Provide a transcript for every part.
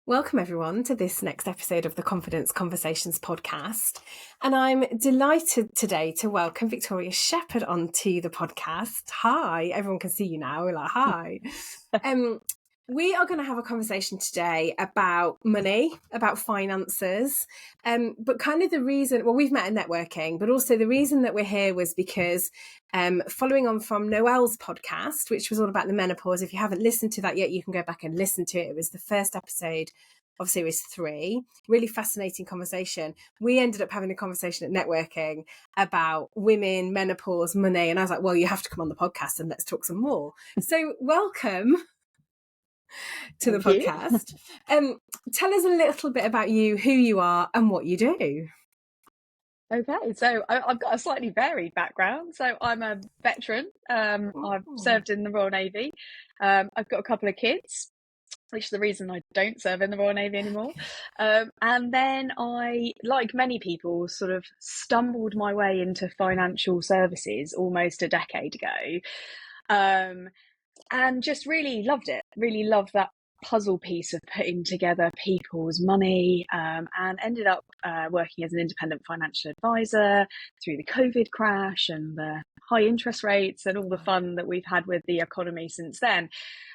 Welcome everyone to this next episode of the Confidence Conversations podcast. And I'm delighted today to welcome Victoria Shepherd onto the podcast. Hi, everyone can see you now. We're like, hi. We are going to have a conversation today about money, about finances, but kind of the reason, well, we've met in networking, but also the reason that we're here was because following on from Noelle's podcast, which was all about the menopause. If you haven't listened to that yet, you can go back and listen to it. It was the first episode of series 3, really fascinating conversation. We ended up having a conversation at networking about women, menopause, money. And I was like, well, you have to come on the podcast and let's talk some more. So welcome to the podcast. Tell us a little bit about you, who you are and what you do. Okay, so I've got a slightly varied background. So I'm a veteran. I've served in the Royal Navy. I've got a couple of kids, which is the reason I don't serve in the Royal Navy anymore. And then I, like many people, sort of stumbled my way into financial services almost a decade ago. And just really loved it, really loved that puzzle piece of putting together people's money, and ended up working as an independent financial advisor through the COVID crash and the high interest rates and all the fun that we've had with the economy since then.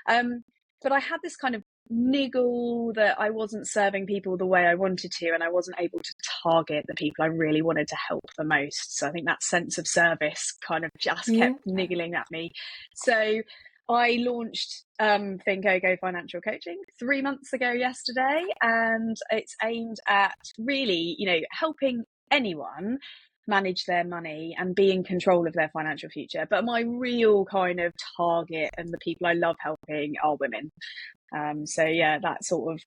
But I had this kind of niggle that I wasn't serving people the way I wanted to, and I wasn't able to target the people I really wanted to help the most. So I think that sense of service kind of just kept niggling at me. So I launched Fincoco Financial Coaching 3 months ago yesterday, and it's aimed at really, helping anyone manage their money and be in control of their financial future. But my real kind of target and the people I love helping are women. So yeah, that sort of,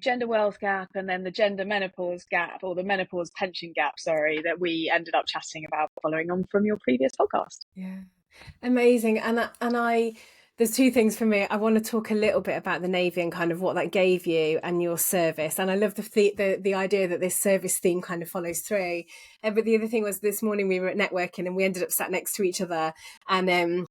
gender wealth gap and then the gender menopause gap, or the menopause pension gap, that we ended up chatting about following on from your previous podcast. Yeah. Amazing. And I there's two things for me. I want to talk a little bit about the Navy and kind of what that gave you and your service. And I love the idea that this service theme kind of follows through. But the other thing was, this morning we were at networking and we ended up sat next to each other, and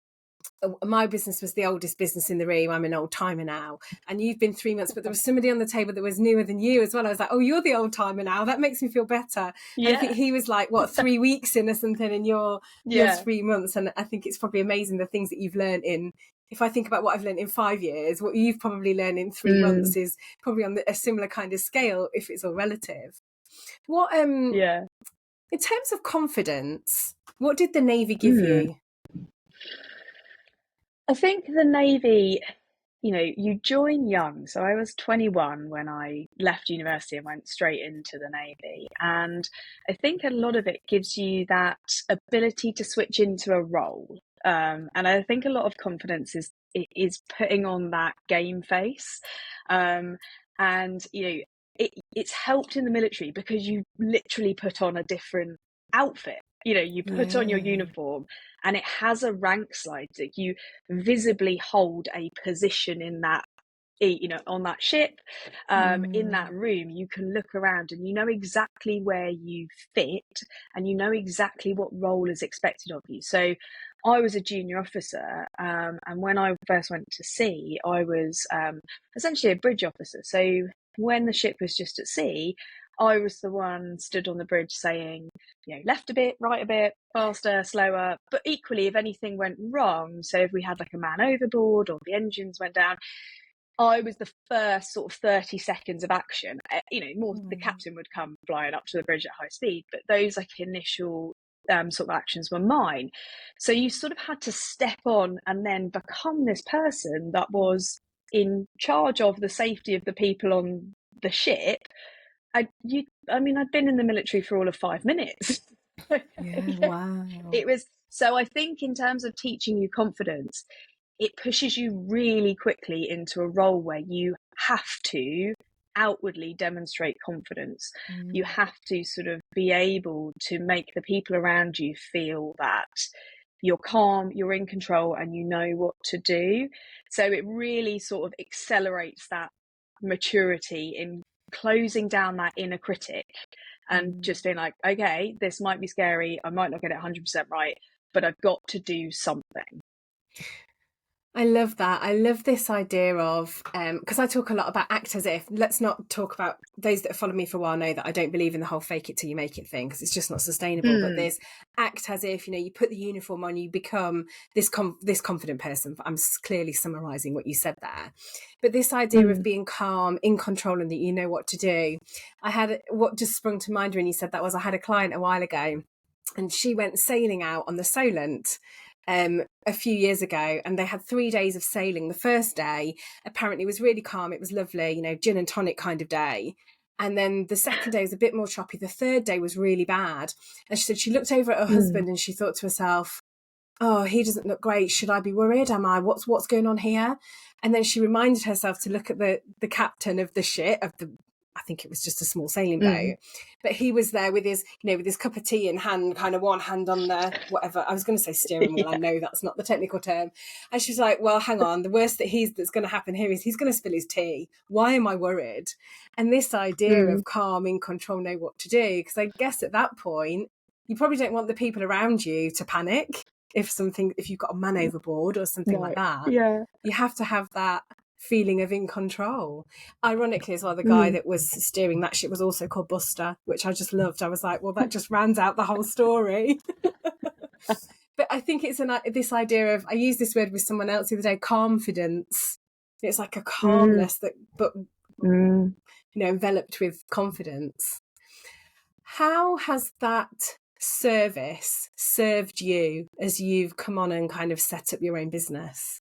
my business was the oldest business in the room. I'm an old timer now, and you've been 3 months, but there was somebody on the table that was newer than you as well. I was like, oh, you're the old timer now. That makes me feel better. Yeah. And I think he was like, 3 weeks in or something, and you're 3 months. And I think it's probably amazing the things that you've learned in, if I think about what I've learned in 5 years, what you've probably learned in 3 months is probably on a similar kind of scale, if it's all relative. What, in terms of confidence, what did the Navy give you? I think the Navy, you join young. So I was 21 when I left university and went straight into the Navy. And I think a lot of it gives you that ability to switch into a role. And I think a lot of confidence is putting on that game face. And, it's helped in the military because you literally put on a different outfit. You put on your uniform and it has a rank slide that you visibly hold a position in that, on that ship, in that room. You can look around and you know exactly where you fit and you know exactly what role is expected of you. So I was a junior officer, and when I first went to sea, I was essentially a bridge officer. So when the ship was just at sea, I was the one stood on the bridge saying, left a bit, right a bit, faster, slower. But equally, if anything went wrong, so if we had like a man overboard or the engines went down, I was the first sort of 30 seconds of action. The captain would come flying up to the bridge at high speed, but those like initial sort of actions were mine. So you sort of had to step on and then become this person that was in charge of the safety of the people on the ship. I'd been in the military for all of 5 minutes. Wow. It was, so I think in terms of teaching you confidence, it pushes you really quickly into a role where you have to outwardly demonstrate confidence. You have to sort of be able to make the people around you feel that you're calm, you're in control, and you know what to do. So it really sort of accelerates that maturity in closing down that inner critic and just being like, okay, this might be scary, I might not get it 100% right, but I've got to do something. I love that. I love this idea of, because I talk a lot about act as if. Let's not talk about, those that have followed me for a while know that I don't believe in the whole fake it till you make it thing, because it's just not sustainable. But there's act as if, you put the uniform on, you become this confident person. I'm clearly summarizing what you said there. But this idea of being calm, in control, and that you know what to do. What just sprung to mind when you said that was, I had a client a while ago, and she went sailing out on the Solent a few years ago, and they had 3 days of sailing. The first day apparently was really calm, it was lovely, gin and tonic kind of day. And then the second day was a bit more choppy. The third day was really bad. And she said she looked over at her husband and she thought to herself, oh, he doesn't look great. Should I be worried? Am I? What's going on here? And then she reminded herself to look at the captain of the ship, I think it was just a small sailing boat, but he was there with his, with his cup of tea in hand, kind of one hand on the whatever. I was going to say steering wheel. I know that's not the technical term. And she's like, well, hang on. The worst that's going to happen here is he's going to spill his tea. Why am I worried? And this idea of calm, in control, know what to do. Because I guess at that point, you probably don't want the people around you to panic if you've got a man overboard or something like that. Yeah. You have to have that feeling of in control. Ironically as well, the guy that was steering that ship was also called Buster, which I just loved. I was like, well, that just rounds out the whole story. But I think it's this idea of, I used this word with someone else the other day, confidence. It's like a calmness but enveloped with confidence. How has that service served you as you've come on and kind of set up your own business?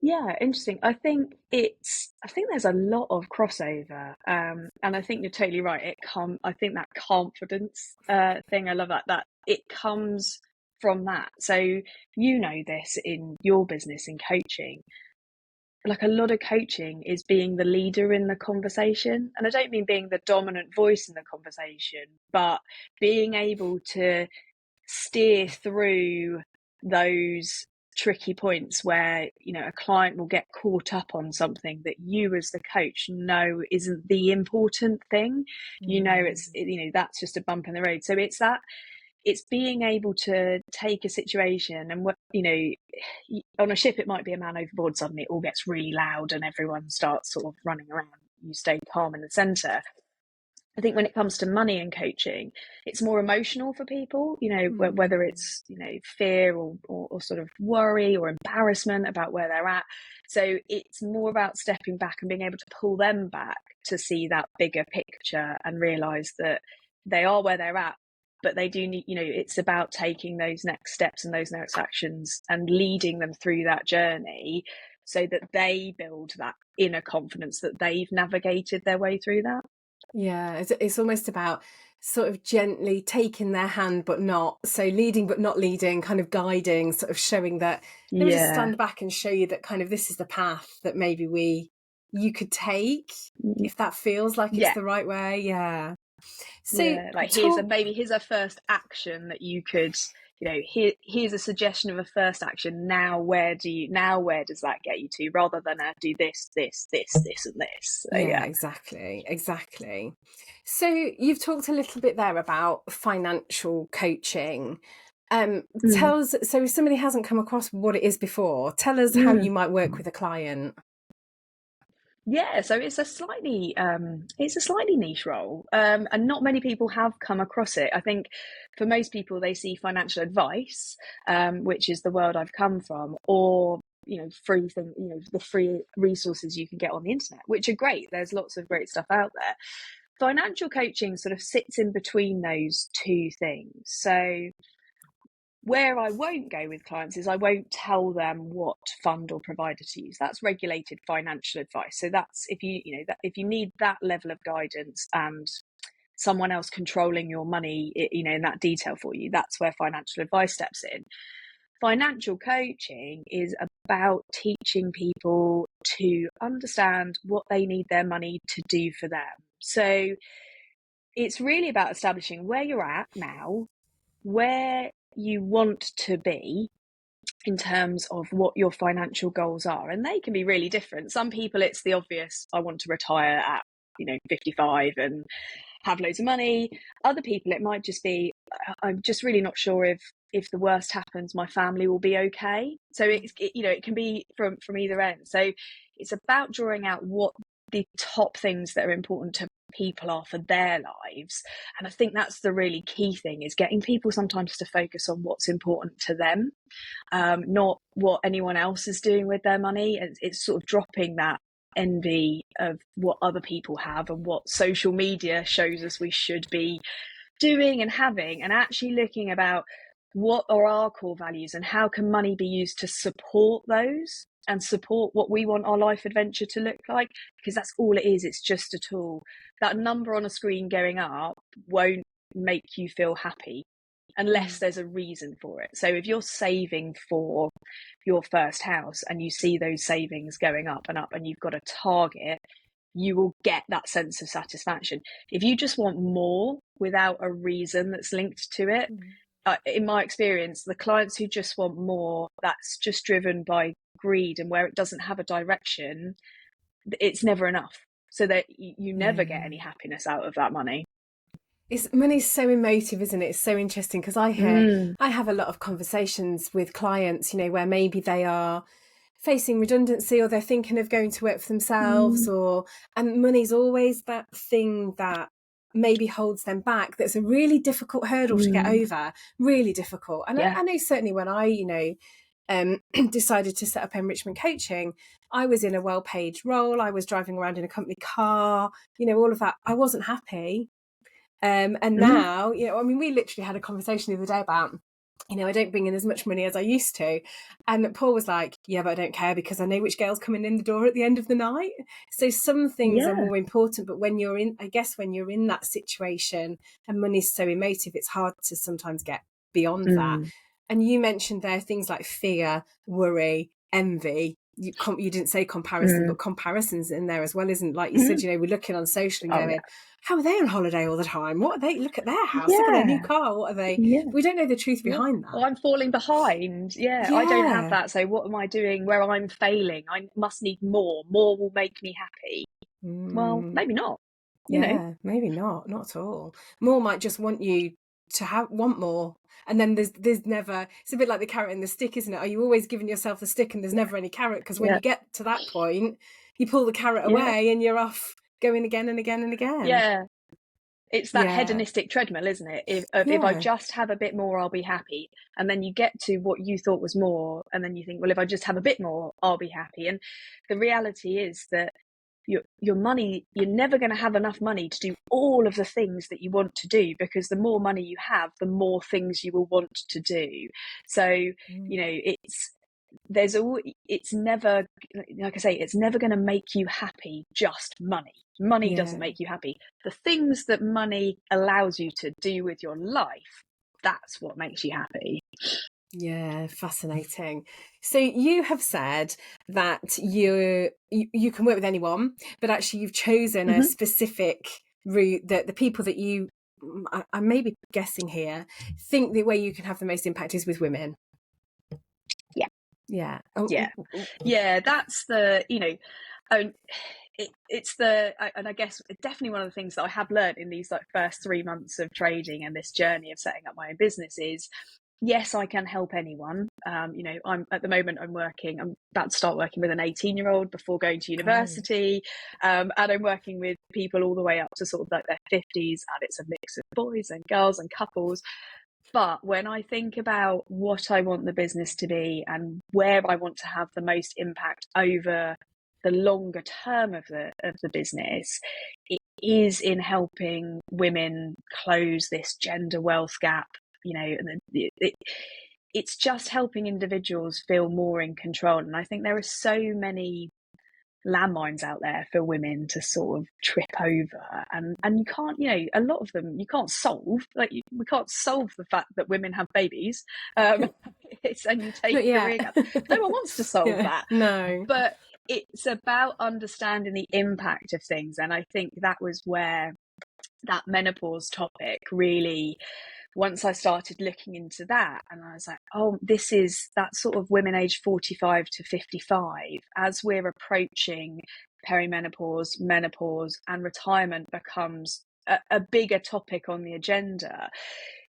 Yeah, interesting. I think there's a lot of crossover, and I think you're totally right. I think that confidence thing, I love that it comes from that. So this in your business in coaching, like a lot of coaching is being the leader in the conversation, and I don't mean being the dominant voice in the conversation, but being able to steer through those tricky points where a client will get caught up on something that you as the coach know isn't the important thing. That's just a bump in the road. So it's being able to take a situation and on a ship it might be a man overboard, suddenly it all gets really loud and everyone starts sort of running around. You stay calm in the center. I think when it comes to money and coaching, it's more emotional for people, whether it's, fear or sort of worry or embarrassment about where they're at. So it's more about stepping back and being able to pull them back to see that bigger picture and realize that they are where they're at, but they do need, it's about taking those next steps and those next actions and leading them through that journey so that they build that inner confidence that they've navigated their way through that. Yeah, it's almost about sort of gently taking their hand, but not so leading, but not leading, kind of guiding, sort of showing that. Let me just stand back and show you that kind of this is the path that maybe you could take if that feels like it's the right way. Yeah. So here's a first action that you could, here's a suggestion of a first action. Now where does that get you to, rather than do this and this. So, yeah, exactly. So you've talked a little bit there about financial coaching. Tell us, so if somebody hasn't come across what it is before, tell us how you might work with a client. Yeah, so it's a slightly niche role, and not many people have come across it. I think for most people, they see financial advice, which is the world I've come from, or free thing, the free resources you can get on the internet, which are great. There's lots of great stuff out there. Financial coaching sort of sits in between those two things. So where I won't go with clients is I won't tell them what fund or provider to use. That's regulated financial advice. So that's if you need that level of guidance and someone else controlling your money, in that detail for you, that's where financial advice steps in. Financial coaching is about teaching people to understand what they need their money to do for them. So it's really about establishing where you're at now, where you want to be in terms of what your financial goals are, and they can be really different. Some people, it's the obvious, I want to retire at 55 and have loads of money. Other people, it might just be, I'm just really not sure if the worst happens, my family will be okay. So it can be from either end. So it's about drawing out what the top things that are important to people are for their lives. And I think that's the really key thing, is getting people sometimes to focus on what's important to them, not what anyone else is doing with their money. It's sort of dropping that envy of what other people have and what social media shows us we should be doing and having, and actually looking about what are our core values and how can money be used to support those and support what we want our life adventure to look like, because that's all it is. It's just a tool. That number on a screen going up won't make you feel happy unless there's a reason for it. So if you're saving for your first house and you see those savings going up and up and you've got a target, you will get that sense of satisfaction. If you just want more without a reason that's linked to it, in my experience, the clients who just want more, that's just driven by greed, and where it doesn't have a direction, it's never enough. So that you never get any happiness out of that money. Money's so emotive, isn't it? It's so interesting, because I have a lot of conversations with clients, where maybe they are facing redundancy or they're thinking of going to work for themselves, and money's always that thing that maybe holds them back. That's a really difficult hurdle to get over, really difficult. And I know certainly when I, decided to set up enrichment coaching, I was in a well-paid role. I was driving around in a company car, all of that. I wasn't happy. And now, we literally had a conversation the other day about, I don't bring in as much money as I used to. And Paul was like, yeah, but I don't care, because I know which girl's coming in the door at the end of the night. So some things are more important, but when you're in that situation and money's so emotive, it's hard to sometimes get beyond that. And you mentioned there things like fear, worry, envy. You didn't say comparison, but comparison's in there as well, isn't? Like you said, we're looking on social and going, how are they on holiday all the time? What are they? Look at their house. Look at their new car. What are they? We don't know the truth behind that. Well, I'm falling behind. I don't have that. So what am I doing where I'm failing? I must need more. More will make me happy. Well, maybe not. Maybe not at all. More might just want you to want more. And then there's never, it's a bit like the carrot and the stick, isn't it? Are you always giving yourself the stick and there's never any carrot? Because when you get to that point, you pull the carrot away and you're off going again and again and again. It's that hedonistic treadmill, isn't it? If I just have a bit more, I'll be happy. And then you get to what you thought was more, and then you think, well, if I just have a bit more, I'll be happy. And the reality is that your money, you're never going to have enough money to do all of the things that you want to do, because the more money you have, the more things you will want to do. So, it's never, like I say, it's never going to make you happy, just money. Money doesn't make you happy. The things that money allows you to do with your life, that's what makes you happy. Yeah, fascinating. So you have said that you can work with anyone, but actually you've chosen a specific route, that the people that you, I may be guessing here, think the way you can have the most impact is with women. That's the, it's the, and I guess definitely one of the things that I have learned in these first 3 months of trading and this journey of setting up my own business is, yes, I can help anyone. I'm at the moment, I'm about to start working with an 18-year-old before going to university. And I'm working with people all the way up to sort of like their 50s, and it's a mix of boys and girls and couples. But when I think about what I want the business to be and where I want to have the most impact over the longer term of the business, it is in helping women close this gender wealth gap. It's just helping individuals feel more in control. And I think there are so many landmines out there for women to sort of trip over, and you can't, a lot of them you can't solve. We can't solve the fact that women have babies, and you take career gap. No one wants to solve that. No, but it's about understanding the impact of things. And I think that was where that menopause topic really, once I started looking into that, and I was like, oh, this is that sort of women aged 45 to 55, as we're approaching perimenopause, menopause, and retirement becomes a bigger topic on the agenda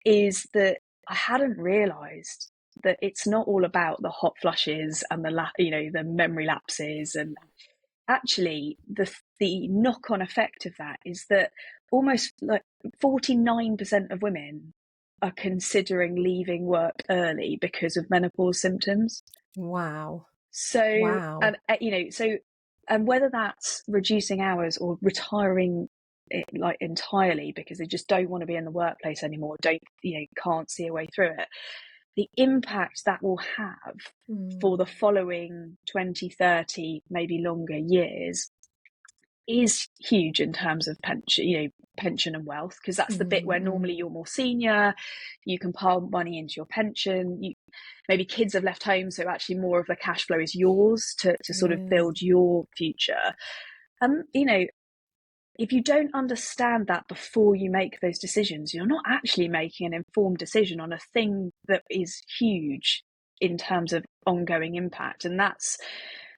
is that I hadn't realised that it's not all about the hot flushes and the memory lapses, and actually the knock-on effect of that is that almost like 49% of women are considering leaving work early because of menopause symptoms. Wow. So, Wow. and whether that's reducing hours or retiring like entirely because they just don't want to be in the workplace anymore, can't see a way through it, the impact that will have for the following 20, 30, maybe longer years is huge in terms of pension and wealth, because that's the bit where normally you're more senior, you can pile money into your pension, maybe kids have left home, so actually more of the cash flow is yours to sort of build your future. If you don't understand that before you make those decisions, you're not actually making an informed decision on a thing that is huge in terms of ongoing impact. And that's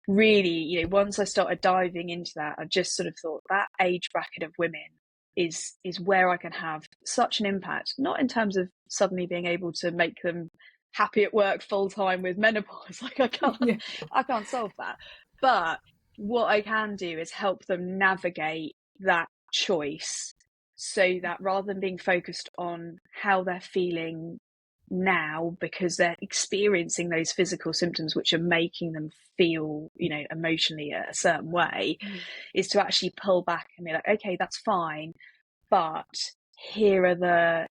really, once I started diving into that, I just sort of thought that age bracket of women is where I can have such an impact, not in terms of suddenly being able to make them happy at work full time with menopause. Like I can't solve that. But what I can do is help them navigate that choice, so that rather than being focused on how they're feeling now because they're experiencing those physical symptoms which are making them feel emotionally a certain way, is to actually pull back and be like, okay, that's fine, but here are the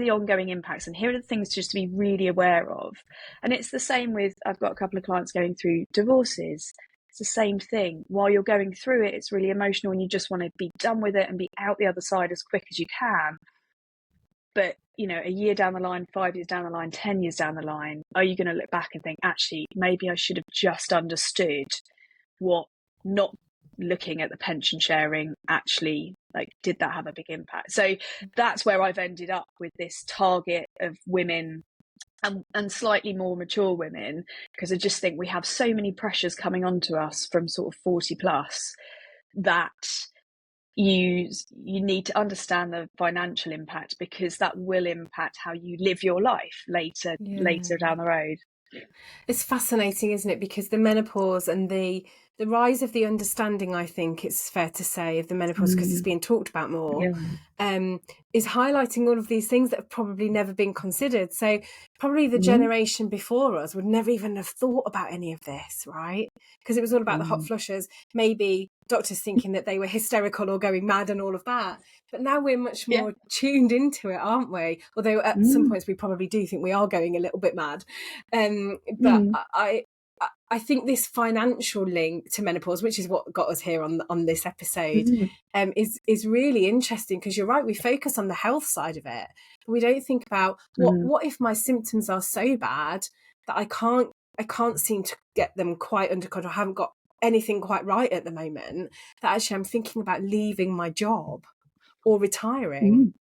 ongoing impacts, and here are the things just to be really aware of. And it's the same with, I've got a couple of clients going through divorces. It's the same thing. While you're going through it, it's really emotional and you just want to be done with it and be out the other side as quick as you can. But, a year down the line, 5 years down the line, 10 years down the line, are you going to look back and think, actually, maybe I should have just understood what not looking at the pension sharing actually, like, did that have a big impact? So that's where I've ended up with this target of women and slightly more mature women, because I just think we have so many pressures coming onto us from sort of 40 plus that you need to understand the financial impact, because that will impact how you live your life later down the road. It's fascinating, isn't it? Because the menopause and the rise of the understanding, I think it's fair to say, of the menopause, because it's being talked about more, is highlighting all of these things that have probably never been considered. So probably the generation before us would never even have thought about any of this, right? Because it was all about the hot flushes, maybe doctors thinking that they were hysterical or going mad and all of that. But now we're much more tuned into it, aren't we? Although at some points we probably do think we are going a little bit mad. But I think this financial link to menopause, which is what got us here on this episode, is really interesting, because you're right, we focus on the health side of it, but we don't think about what if my symptoms are so bad that I can't seem to get them quite under control, I haven't got anything quite right at the moment, that actually I'm thinking about leaving my job or retiring.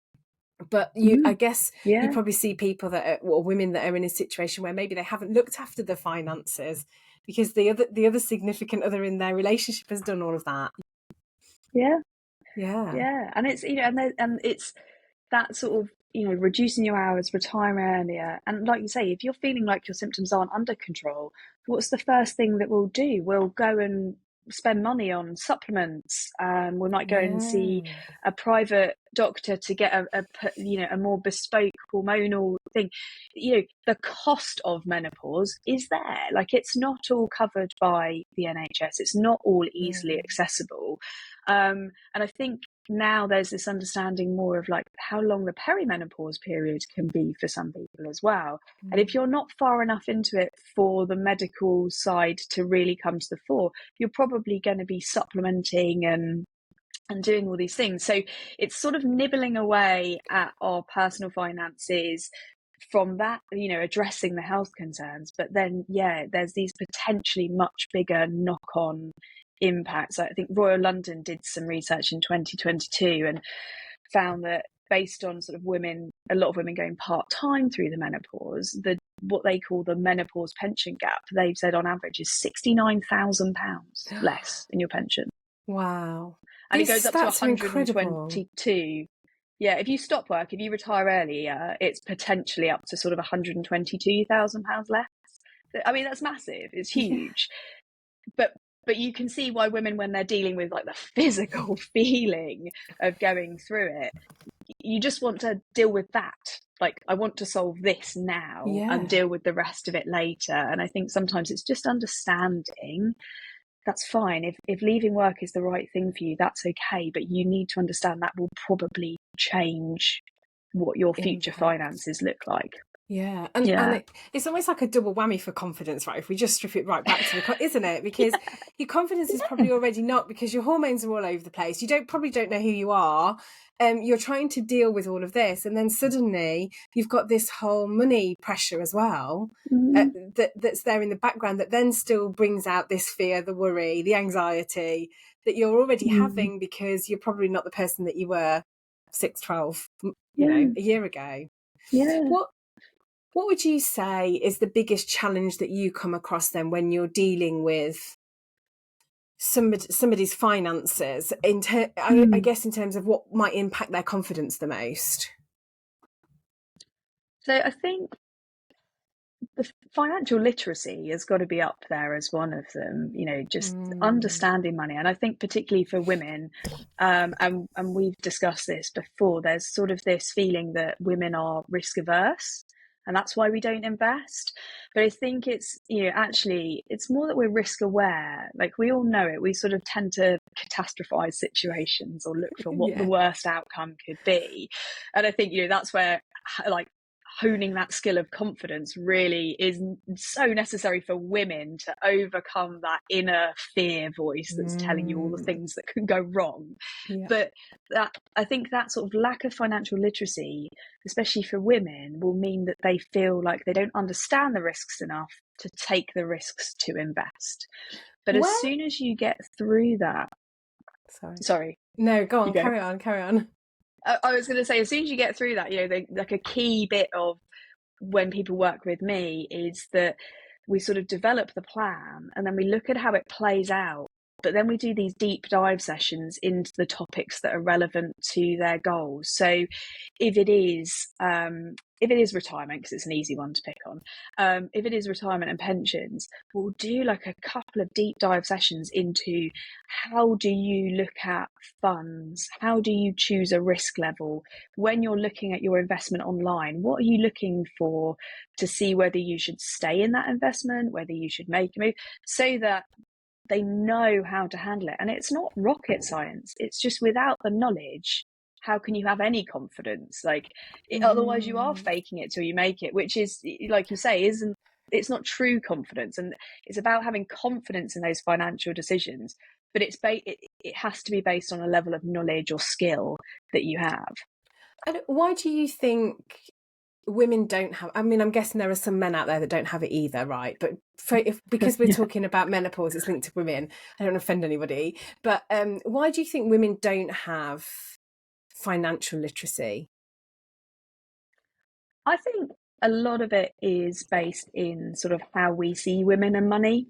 But I guess you probably see people or women that are in a situation where maybe they haven't looked after the finances because the other significant other in their relationship has done all of that. And it's and it's that sort of reducing your hours, retiring earlier, and like you say, if you're feeling like your symptoms aren't under control, what's the first thing that we'll do? We'll go and spend money on supplements. We might go and see a private doctor to get a more bespoke hormonal thing. The cost of menopause is there. Like, it's not all covered by the NHS. It's not all easily accessible. And I think now there's this understanding more of like how long the perimenopause period can be for some people as well. And if you're not far enough into it for the medical side to really come to the fore, you're probably going to be supplementing and doing all these things. So it's sort of nibbling away at our personal finances from that, addressing the health concerns. But then, there's these potentially much bigger knock-on impacts. I think Royal London did some research in 2022 and found that based on sort of a lot of women going part-time through the menopause, what they call the menopause pension gap, they've said on average is £69,000 less in your pension. Wow. and it goes up to stats are incredible. 122. Yeah, if you stop work, if you retire earlier, it's potentially up to sort of £122,000 less. I mean, that's massive. It's huge. Yeah. But you can see why women, when they're dealing with like the physical feeling of going through it, you just want to deal with that. Like, I want to solve this now and deal with the rest of it later. And I think sometimes it's just understanding. That's fine. If leaving work is the right thing for you, that's okay. But you need to understand that will probably change what your future finances look like. Yeah. And it's almost like a double whammy for confidence, right? If we just strip it right back to isn't it? Because your confidence is probably already not, because your hormones are all over the place. You probably don't know who you are. You're trying to deal with all of this. And then suddenly you've got this whole money pressure as well. That's there in the background, that then still brings out this fear, the worry, the anxiety that you're already having, because you're probably not the person that you were 6, 12, a year ago. Yeah. What would you say is the biggest challenge that you come across then when you're dealing with somebody's finances, I guess in terms of what might impact their confidence the most? So I think the financial literacy has got to be up there as one of them, just understanding money. And I think particularly for women, and we've discussed this before, there's sort of this feeling that women are risk averse, and that's why we don't invest. But I think it's, actually, it's more that we're risk aware. Like, we all know it. We sort of tend to catastrophize situations or look for what the worst outcome could be. And I think, that's where, like, honing that skill of confidence really is so necessary for women to overcome that inner fear voice that's telling you all the things that can go wrong. But I think that sort of lack of financial literacy, especially for women, will mean that they feel like they don't understand the risks enough to take the risks to invest. But as soon as you get through that, sorry. No, go on, carry on. I was going to say, as soon as you get through that, like a key bit of when people work with me is that we sort of develop the plan and then we look at how it plays out. But then we do these deep dive sessions into the topics that are relevant to their goals. So if it is retirement, because it's an easy one to pick on, if it is retirement and pensions, we'll do like a couple of deep dive sessions into how do you look at funds? How do you choose a risk level? When you're looking at your investment online, what are you looking for to see whether you should stay in that investment, whether you should make a move, so that they know how to handle it. And it's not rocket science. It's just, without the knowledge, how can you have any confidence? Otherwise you are faking it till you make it, which is, like you say, it's not true confidence. And it's about having confidence in those financial decisions, but it has to be based on a level of knowledge or skill that you have. And why do you think women don't have, I mean, I'm guessing there are some men out there that don't have it either, right? But because we're talking about menopause, it's linked to women. I don't want to offend anybody, but why do you think women don't have financial literacy? I think a lot of it is based in sort of how we see women and money.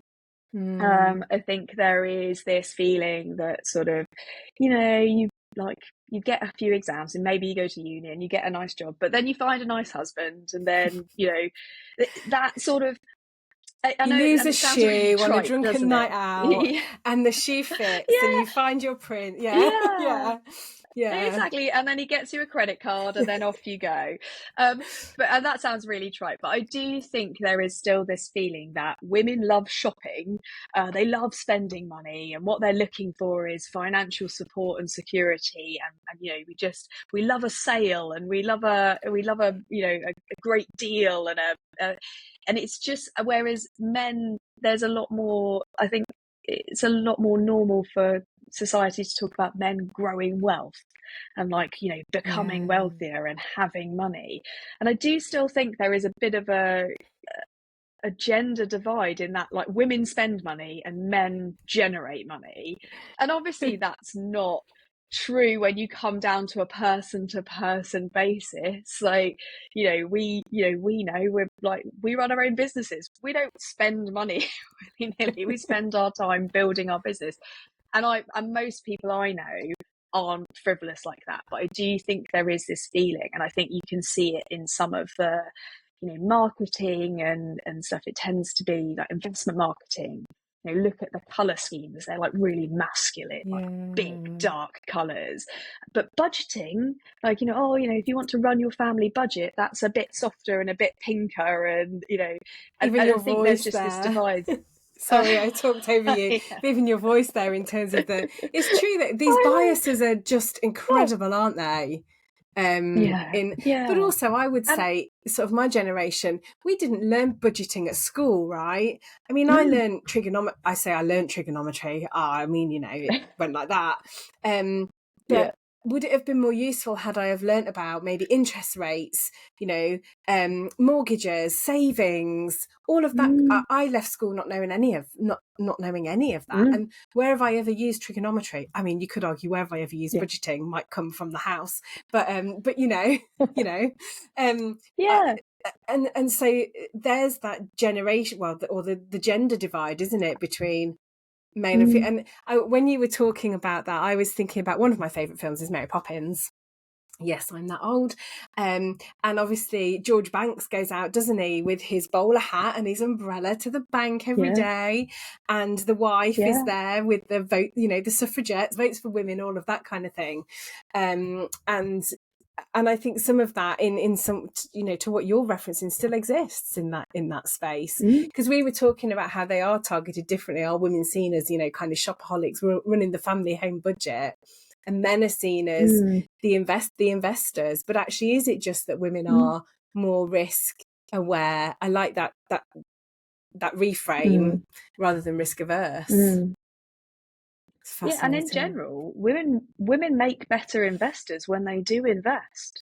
I think there is this feeling that sort of, you get a few exams and maybe you go to uni and you get a nice job, but then you find a nice husband, and then, that sort of, I know, you lose a shoe really trite, on a drunken night out, and the shoe fits, and you find your print. Yeah, exactly. And then he gets you a credit card, and then off you go. And that sounds really trite, but I do think there is still this feeling that women love shopping, they love spending money, and what they're looking for is financial support and security. And we love a sale, and we love a great deal, and it's just, whereas men, there's a lot more, I think it's a lot more normal for society to talk about men growing wealth and becoming wealthier and having money. And I do still think there is a bit of a gender divide in that, like, women spend money and men generate money. And obviously that's not true when you come down to a person to person basis. We know, we run our own businesses. We don't spend money willy-nilly. We spend our time building our business. and most people I know aren't frivolous like that, but I do think there is this feeling, and I think you can see it in some of the, marketing and stuff. It tends to be like investment marketing. Look at the color schemes; they're like really masculine, like big dark colors. But budgeting, like if you want to run your family budget, that's a bit softer and a bit pinker, and Even and I your think there's voice just this there. divide. Sorry, I talked over you. Yeah. But even your voice there in terms of it's true that these biases are just incredible, aren't they? But also I would say sort of my generation, we didn't learn budgeting at school, right? I mean, I learned trigonometry. I say I learned trigonometry. I mean, it went like that. But would it have been more useful had I have learnt about maybe interest rates, mortgages, savings, all of that? I left school not knowing any of that. And where have I ever used trigonometry? I mean, you could argue where have I ever used budgeting might come from the house, but and so there's that generation, or the gender divide, isn't it, between male and female. And when you were talking about that, I was thinking about one of my favourite films is Mary Poppins. Yes, I'm that old. And obviously George Banks goes out, doesn't he, with his bowler hat and his umbrella to the bank every day. And the wife is there with the vote, the suffragettes, votes for women, all of that kind of thing. And I think some of that in some, to what you're referencing, still exists in that space. Because we were talking about how they are targeted differently. Are women seen as, kind of shopaholics running the family home budget, and men are seen as the investors? But actually, is it just that women are more risk aware? I like that reframe rather than risk averse. Yeah, and in general, women make better investors when they do invest.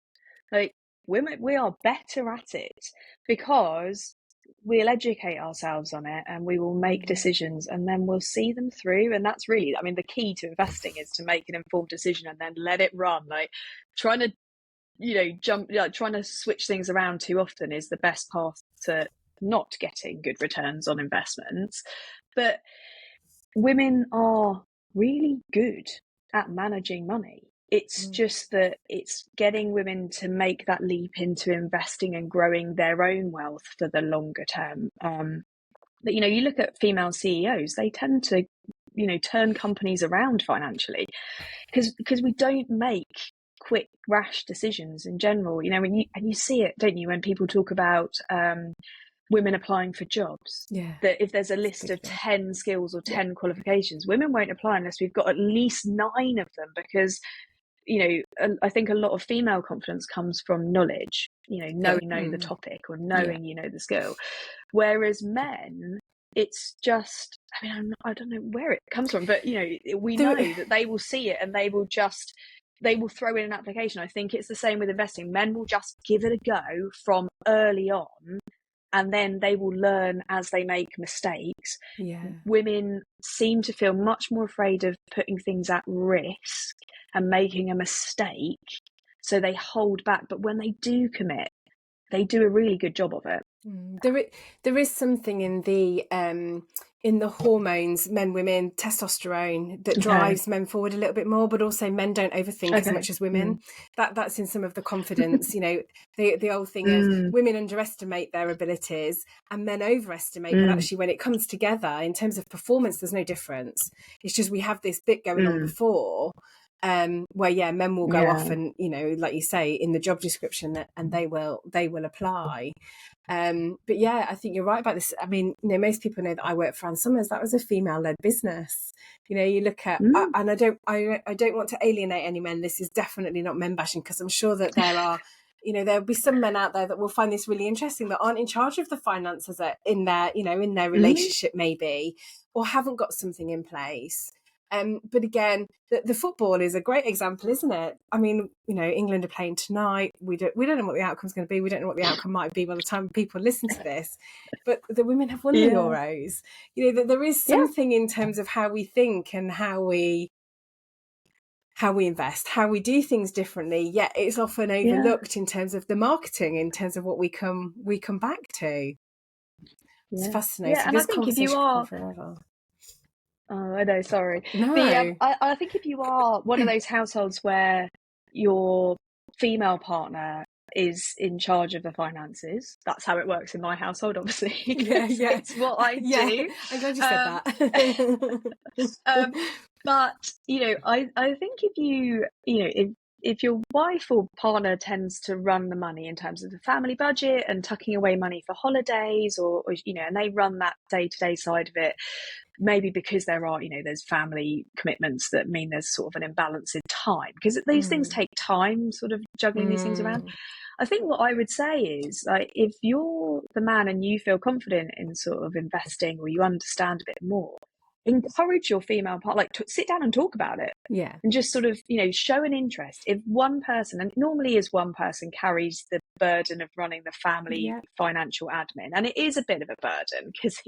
Like women, we are better at it because we'll educate ourselves on it and we will make decisions and then we'll see them through. And that's really, I mean, the key to investing is to make an informed decision and then let it run. Like trying to trying to switch things around too often is the best path to not getting good returns on investments. But women are really good at managing money. It's just that it's getting women to make that leap into investing and growing their own wealth for the longer term. But you look at female CEOs, they tend to turn companies around financially because we don't make quick rash decisions in general. And you see it, don't you, when people talk about women applying for jobs, that if there's a list of 10 skills or 10 qualifications, women won't apply unless we've got at least 9 of them, because I think a lot of female confidence comes from knowledge, knowing the topic or knowing the skill, whereas men, it's just, I mean, I don't know where it comes from, but we know that they will see it and they will throw in an application. I think it's the same with investing. Men will just give it a go from early on, and then they will learn as they make mistakes. Women seem to feel much more afraid of putting things at risk and making a mistake, so they hold back. But when they do commit, they do a really good job of it. There is something in the hormones, men, women, testosterone, that drives men forward a little bit more, but also men don't overthink as much as women. That's in some of the confidence, the old thing of women underestimate their abilities and men overestimate, but actually when it comes together in terms of performance, there's no difference. It's just we have this bit going on before, where men will go off and like you say in the job description, and they will apply. But I think you're right about this. I mean, most people know that I work for Ann Summers. That was a female-led business. You look at, and I don't want to alienate any men. This is definitely not men bashing, because I'm sure that there are, there'll be some men out there that will find this really interesting, that aren't in charge of the finances in their relationship maybe, or haven't got something in place. But again, the football is a great example, isn't it? I mean, England are playing tonight. We don't know what the outcome's going to be. We don't know what the outcome might be by the time people listen to this. But the women have won the Euros. There is something in terms of how we think and how we invest, how we do things differently. Yet it's often overlooked in terms of the marketing, in terms of what we come back to. It's fascinating. And I think if you are, Oh, I know, sorry. No. I think if you are one of those households where your female partner is in charge of the finances, that's how it works in my household, obviously, Yeah, because yeah. it's what I Yeah. do. I'm glad you said Um, that. um, but I think if if your wife or partner tends to run the money in terms of the family budget and tucking away money for holidays, or and they run that day-to-day side of it, maybe because there's family commitments that mean there's sort of an imbalance in time, because these things Mm. take time, sort of juggling these things around. Mm. I think what I would say is, like, if you're the man and you feel confident in sort of investing, or you understand a bit more, encourage your female part, like, to sit down and talk about it, Yeah. and just sort of show an interest. If one person, and it normally is one person, carries the burden of running the family Yeah. financial admin, and it is a bit of a burden, because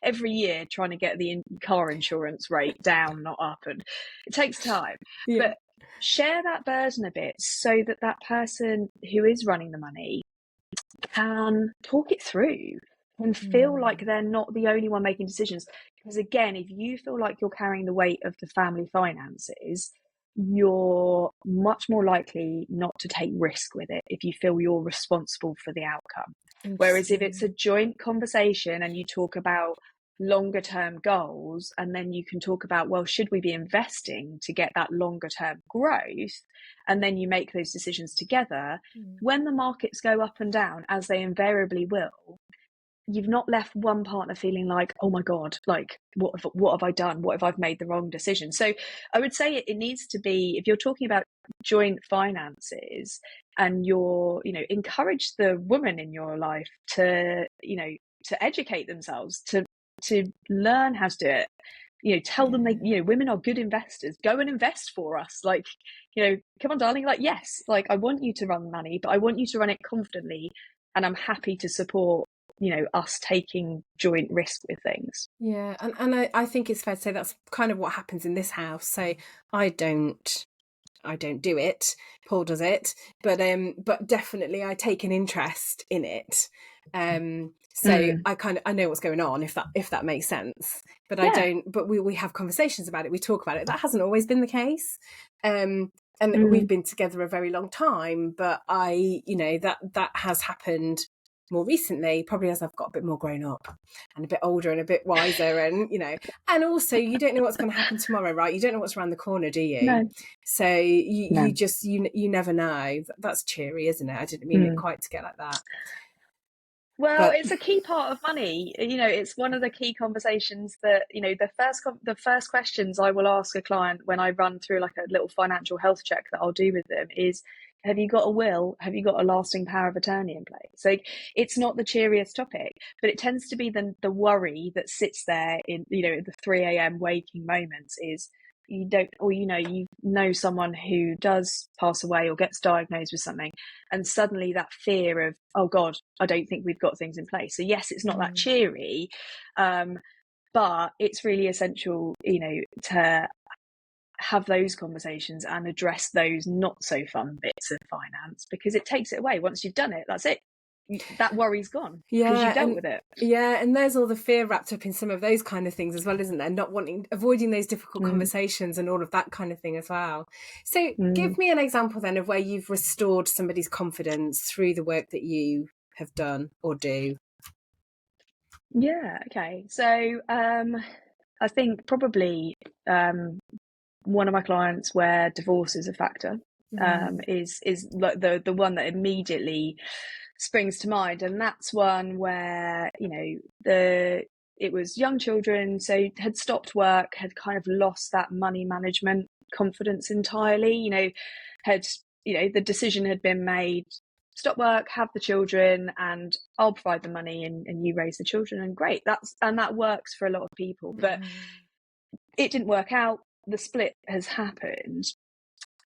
every year trying to get the car insurance rate down, not up, and it takes time. Yeah. But share that burden a bit, so that that person who is running the money can talk it through and feel like Mm. they're not the only one making decisions. Because again, if you feel like you're carrying the weight of the family finances, you're much more likely not to take risk with it if you feel you're responsible for the outcome. Whereas if it's a Interesting. joint conversation and you talk about longer term goals, and then you can talk about, well, should we be investing to get that longer term growth? And then you make those decisions together. Mm. When the markets go up and down, as they invariably will, you've not left one partner feeling like, oh my God, like, what have I done? What if I've made the wrong decision? So I would say it needs to be, if you're talking about joint finances, and encourage the woman in your life to, to educate themselves, to learn how to do it. Tell them women are good investors. Go and invest for us. Like, come on, darling. Like, yes, like, I want you to run money, but I want you to run it confidently, and I'm happy to support us taking joint risk with things. Yeah, and I think it's fair to say that's kind of what happens in this house. So I don't do it. Paul does it, but definitely I take an interest in it. So Mm. I know what's going on, if that makes sense. But I Yeah. don't. But we have conversations about it. We talk about it. That hasn't always been the case. And we've Mm. been together a very long time. But that has happened more recently, probably as I've got a bit more grown up and a bit older and a bit wiser, and and also you don't know what's going to happen tomorrow, right? You don't know what's around the corner, do you? No. So you No. just you never know. That's cheery, isn't it? I didn't mean it Mm. quite to get like that, Well, but it's a key part of money. It's one of the key conversations that, the first questions I will ask a client when I run through like a little financial health check that I'll do with them is, have you got a will? Have you got a lasting power of attorney in place? So it's not the cheeriest topic, but it tends to be the worry that sits there in, the 3 a.m. waking moments, is you don't, or you know someone who does pass away or gets diagnosed with something, and suddenly that fear of, oh God, I don't think we've got things in place. So yes, it's not that cheery, but it's really essential, to have those conversations and address those not so fun bits of finance, because it takes it away. Once you've done it, that's it. That worry's gone because you've dealt with it. And there's all the fear wrapped up in some of those kind of things as well, isn't there? Not avoiding those difficult conversations and all of that kind of thing as well. So give me an example then of where you've restored somebody's confidence through the work that you have done or do. Yeah. Okay. So I think probably one of my clients where divorce is a factor is like the one that immediately springs to mind, and that's one where it was young children, so had stopped work, had kind of lost that money management confidence entirely. Had the decision had been made: stop work, have the children, and I'll provide the money, and you raise the children, and great. That works for a lot of people, but it didn't work out. The split has happened,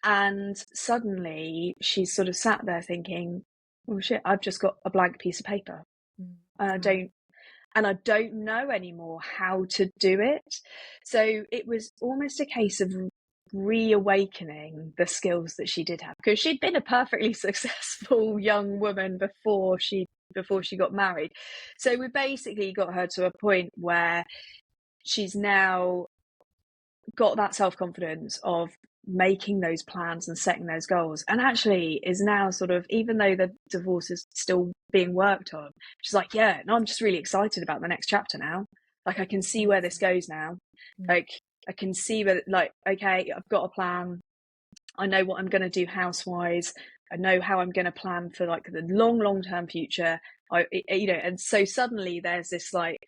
and suddenly she's sort of sat there thinking, oh shit, I've just got a blank piece of paper. I don't know anymore how to do it. So it was almost a case of reawakening the skills that she did have, because she'd been a perfectly successful young woman before she got married. So we basically got her to a point where she's now got that self-confidence of making those plans and setting those goals, and actually is now sort of, even though the divorce is still being worked on, she's like, yeah, no, I'm just really excited about the next chapter now. Like, I can see where this goes now. Like, I can see where, like, okay, I've got a plan. I know what I'm going to do house-wise. I know how I'm going to plan for like the long term future. And so suddenly there's this, like,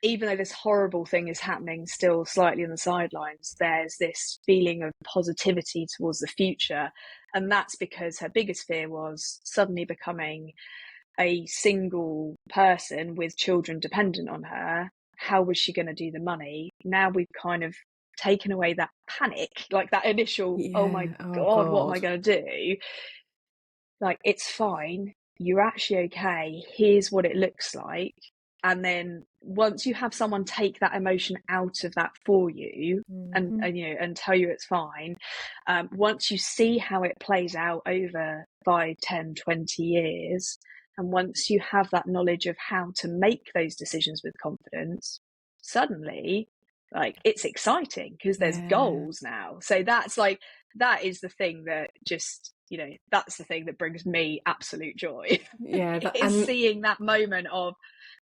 even though this horrible thing is happening still slightly on the sidelines, there's this feeling of positivity towards the future. And that's because her biggest fear was suddenly becoming a single person with children dependent on her. How was she going to do the money? Now we've kind of taken away that panic, like that initial, oh my God, what am I going to do? Like, it's fine. You're actually okay. Here's what it looks like. And then once you have someone take that emotion out of that for you, and and tell you it's fine, once you see how it plays out over 5, 10, 20 years, and once you have that knowledge of how to make those decisions with confidence, suddenly, like, it's exciting because there's goals now. So that's like, that is the thing that just, that's the thing that brings me absolute joy. Is seeing that moment of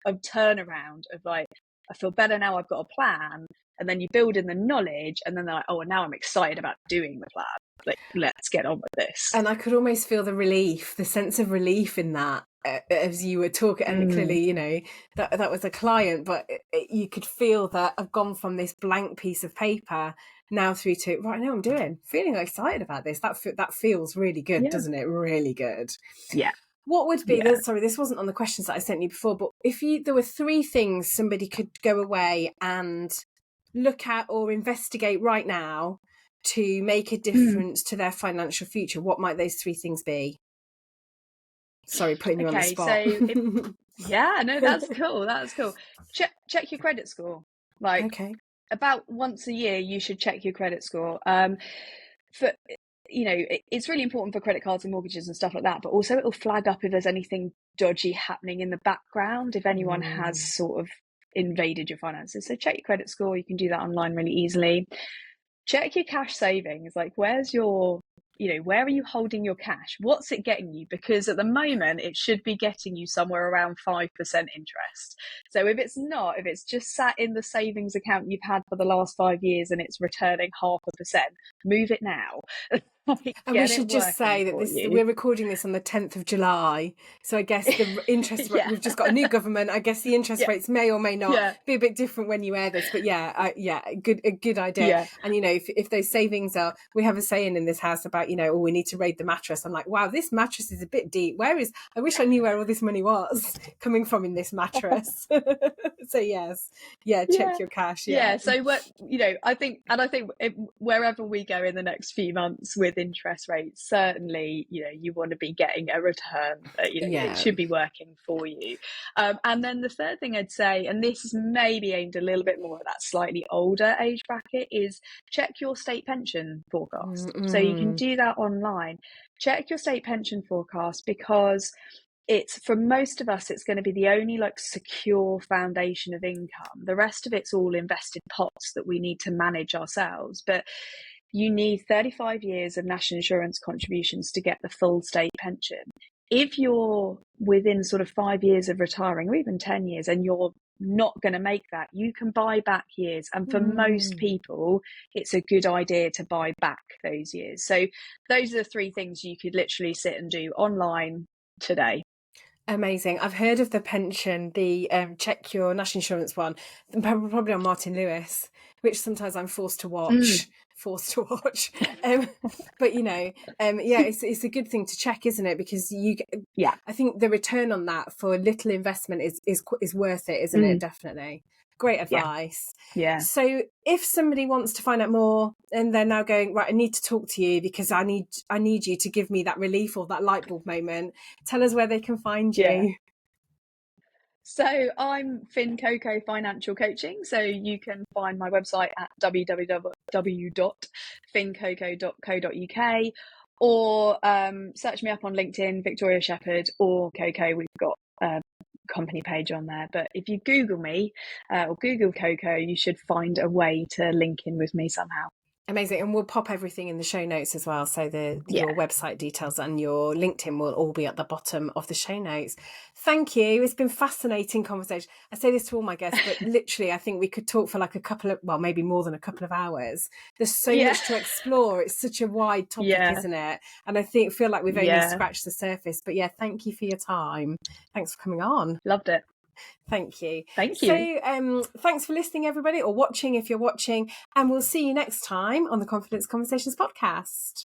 turnaround, of like, I feel better now, I've got a plan, and then you build in the knowledge, and then they're like, oh, and now I'm excited about doing the plan. Like, let's get on with this. And I could almost feel the sense of relief in that as you were talking. And clearly, that was a client, but you could feel that I've gone from this blank piece of paper now through to, right, now I'm feeling excited about this. That feels really good, doesn't it? Really good. Yeah. What would be sorry, this wasn't on the questions that I sent you before, but if there were 3 things somebody could go away and look at or investigate right now to make a difference to their financial future, what might those 3 things be? Sorry, putting you on the spot. So no, that's cool. That's cool. Check your credit score. Like, about once a year, you should check your credit score. It's really important for credit cards and mortgages and stuff like that, but also it'll flag up if there's anything dodgy happening in the background, if anyone has sort of invaded your finances. So check your credit score. You can do that online really easily. Check your cash savings. Like, where's your, where are you holding your cash? What's it getting you? Because at the moment, it should be getting you somewhere around 5% interest. So if it's just sat in the savings account you've had for the last 5 years and it's returning 0.5%, move it now. And we should just say that we're recording this on the 10th of July. So I guess the interest rate, we've just got a new government. I guess the interest rates may or may not be a bit different when you air this. But a good idea. Yeah. And, if those savings are, we have a saying in this house about, we need to raid the mattress. I'm like, wow, this mattress is a bit deep. I wish I knew where all this money was coming from in this mattress. So yes. Check your cash. Yeah. So I think wherever we go in the next few months with interest rates, certainly, you want to be getting a return. It should be working for you. And then the third thing I'd say, and this is maybe aimed a little bit more at that slightly older age bracket, is check your state pension forecast. So you can do that online. Check your state pension forecast, because it's, for most of us, it's going to be the only like secure foundation of income. The rest of it's all invested pots that we need to manage ourselves. But you need 35 years of national insurance contributions to get the full state pension. If you're within sort of 5 years of retiring, or even 10 years, and you're not going to make that, you can buy back years. And for most people, it's a good idea to buy back those years. So those are the 3 things you could literally sit and do online today. Amazing. I've heard of the pension, the check your national insurance one, probably on Martin Lewis, which sometimes I'm forced to watch. But it's a good thing to check, isn't it? Because I think the return on that for little investment is worth it, isn't it? Definitely. Great advice. Yeah. So if somebody wants to find out more and they're now going, right, I need to talk to you because I need you to give me that relief or that light bulb moment, tell us where they can find you. So I'm Fincoco Financial Coaching. So you can find my website at www.fincoco.co.uk, or search me up on LinkedIn, Victoria Shepherd, or Coco. We've got company page on there. But if you Google me or Google Coco, you should find a way to link in with me somehow. Amazing. And we'll pop everything in the show notes as well. So your website details and your LinkedIn will all be at the bottom of the show notes. Thank you. It's been fascinating conversation. I say this to all my guests, but literally I think we could talk for like maybe more than a couple of hours. There's so much to explore. It's such a wide topic, isn't it? And I feel like we've only scratched the surface. But thank you for your time. Thanks for coming on. Loved it. Thank you. Thank you. So thanks for listening, everybody, or watching if you're watching. And we'll see you next time on the Confidence Conversations podcast.